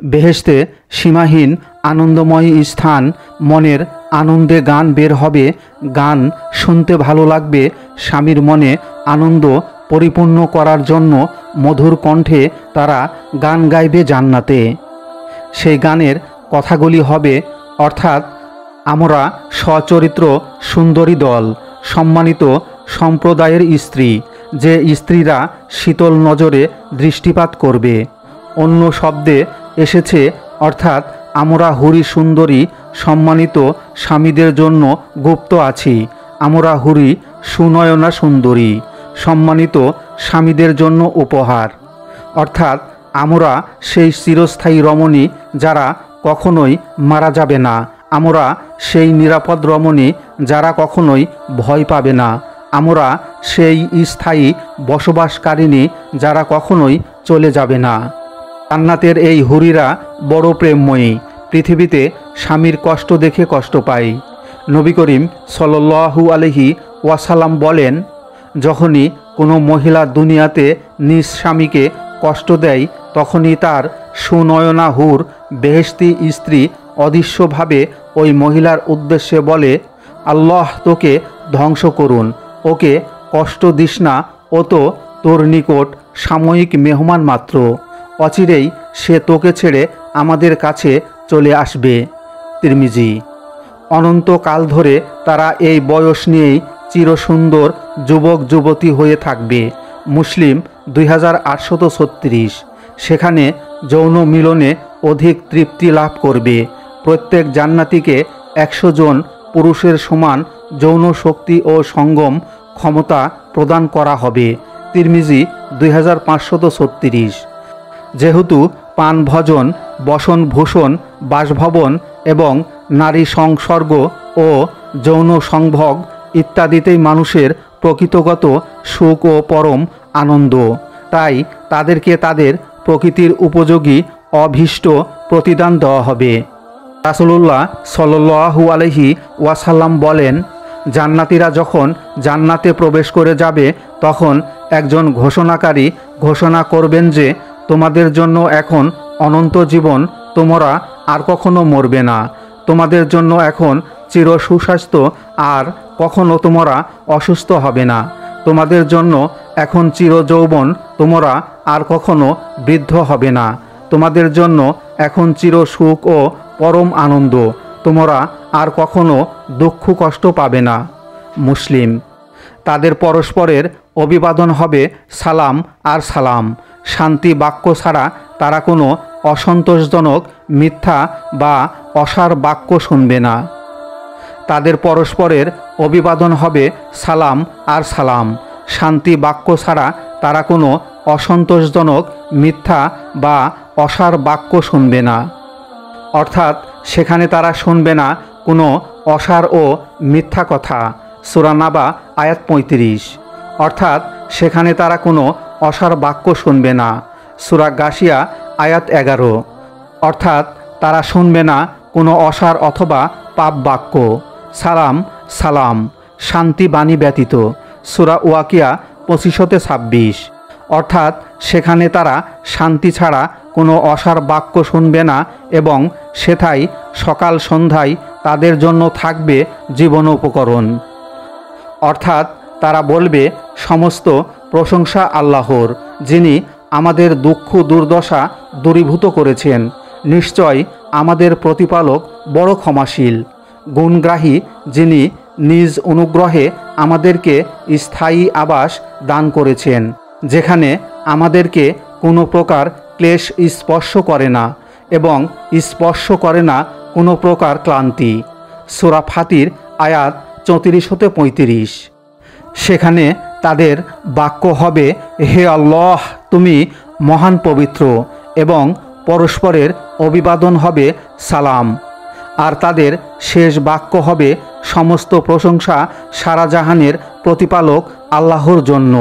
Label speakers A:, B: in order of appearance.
A: বেহেশতে সীমাহীন আনন্দময় স্থান, মনের আনন্দে গান বের হবে, গান শুনতে ভালো লাগবে। স্বামীর মনে আনন্দ পরিপূর্ণ করার জন্য মধুর কণ্ঠে তারা গান গাইবে জান্নাতে। সেই গানের কথাগুলি হবে, অর্থাৎ আমরা সচরিত্র সুন্দরী দল, সম্মানিত সম্প্রদায়ের স্ত্রী, যে স্ত্রীরা শীতল নজরে দৃষ্টিপাত করবে। অন্য শব্দে এসেছে, অর্থাৎ আমরা হুরি সুন্দরী, সম্মানিত স্বামীদের জন্য গুপ্ত আছি। আমরা হুরি সুনয়না সুন্দরী, সম্মানিত স্বামীদের জন্য উপহার। অর্থাৎ আমরা সেই চিরস্থায়ী রমণী যারা কখনোই মারা যাবে না। আমরা সেই নিরাপদ রমণী যারা কখনোই ভয় পাবে না। আমরা সেই স্থায়ী বসবাসকারিণী যারা কখনোই চলে যাবে না। জান্নাতের এই হুরিরা বড় প্রেমময়ী, পৃথিবীতে স্বামীর কষ্ট দেখে কষ্ট পায়। নবী করিম সাল্লাল্লাহু আলাইহি ওয়াসাল্লাম বলেন, যখনই কোনো মহিলা দুনিয়াতে নিজ স্বামীকে কষ্ট দেয়, তখনই তার সুনয়না হুর বেহেশতি স্ত্রী অদৃশ্যভাবে ওই মহিলার উদ্দেশ্যে বলে, আল্লাহ তোকে ধ্বংস করুন, ওকে কষ্ট দিস না, ও তো তোর নিকট সাময়িক মেহমান মাত্র, অচিরেই সে তোকে ছেড়ে আমাদের কাছে চলে আসবে। তিরমিজি। অনন্তকাল ধরে তারা এই বয়স নিয়েই চিরসুন্দর যুবক যুবতী হয়ে থাকবে। মুসলিম 2836। সেখানে যৌন মিলনে অধিক তৃপ্তি লাভ করবে। প্রত্যেক জান্নাতীকে 100 জন পুরুষের সমান যৌন শক্তি ও সঙ্গম ক্ষমতা প্রদান করা হবে। তিরমিজি 2536। যেহেতু পান ভজন, বসন ভূষণ, বাসভবন এবং নারী সংসর্গ ও যৌন সংভোগ ইত্যাদিতেই মানুষের প্রকৃতগত সুখ ও পরম আনন্দ, তাই তাদেরকে তাদের প্রকৃতির উপযোগী অভীষ্ট প্রতিদান দেওয়া হবে। রাসূলুল্লাহ সাল্লাল্লাহু আলাইহি ওয়াসাল্লাম বলেন, জান্নাতীরা যখন জান্নাতে প্রবেশ করে যাবে, তখন একজন ঘোষণাকারী ঘোষণা করবেন যে, তোমাদের জন্য এখন অনন্ত জীবন, তোমরা আর কখনো মরবে না। তোমাদের জন্য এখন চির সুস্বাস্থ্য, আর কখনো তোমরা অসুস্থ হবে না। তোমাদের জন্য এখন চির যৌবন, তোমরা আর কখনো বৃদ্ধ হবে না। তোমাদের জন্য এখন চির সুখ ও পরম আনন্দ, তোমরা আর কখনো দুঃখ কষ্ট পাবে না। মুসলিম। তাদের পরস্পরের অভিবাদন হবে সালাম আর সালাম। শান্তি বাক্য ছাড়া তারা কোনো অসন্তোষজনক, মিথ্যা বা অসার বাক্য শুনবে না। তাদের পরস্পরের অভিবাদন হবে সালাম আর সালাম। শান্তি বাক্য ছাড়া তারা কোনো অসন্তোষজনক, মিথ্যা বা অসার বাক্য শুনবে না। অর্থাৎ সেখানে তারা শুনবে না কোনো অসার ও মিথ্যা কথা। সূরা নাবা আয়াত 35। অর্থাৎ সেখানে তারা কোনো অসার বাক্য শুনবে না। সূরা গাশিয়া আয়াত 11। অর্থাৎ তারা শুনবে না কোনো অসার অথবা পাপ বাক্য। সালাম সালাম, শান্তি বাণী ব্যতীত। সূরা ওয়াকিয়া 25-26। অর্থাৎ সেখানে তারা শান্তি ছাড়া কোনো অসার বাক্য শুনবে না, এবং সেথায় সকাল সন্ধ্যায় তাদের জন্য থাকবে জীবন উপকরণ। অর্থাৎ তারা বলবে, সমস্ত প্রশংসা আল্লাহর, যিনি আমাদের দুঃখ দুর্দশা দূরীভূত করেছেন। নিশ্চয় আমাদের প্রতিপালক বড় ক্ষমাশীল, গুণগ্রাহী, যিনি নিজ অনুগ্রহে আমাদেরকে স্থায়ী আবাস দান করেছেন, যেখানে আমাদেরকে কোনো প্রকার ক্লেশ স্পর্শ করে না এবং স্পর্শ করে না কোনো প্রকার ক্লান্তি। সূরা ফাতির আয়াত 34-35। সেখানে তাদের বাক্য হবে, হে আল্লাহ, তুমি মহান পবিত্র, এবং পরস্পরের অভিবাদন হবে সালাম। আর তাদের শেষ বাক্য হবে, সমস্ত প্রশংসা সারা জাহানের প্রতিপালক আল্লাহর জন্য।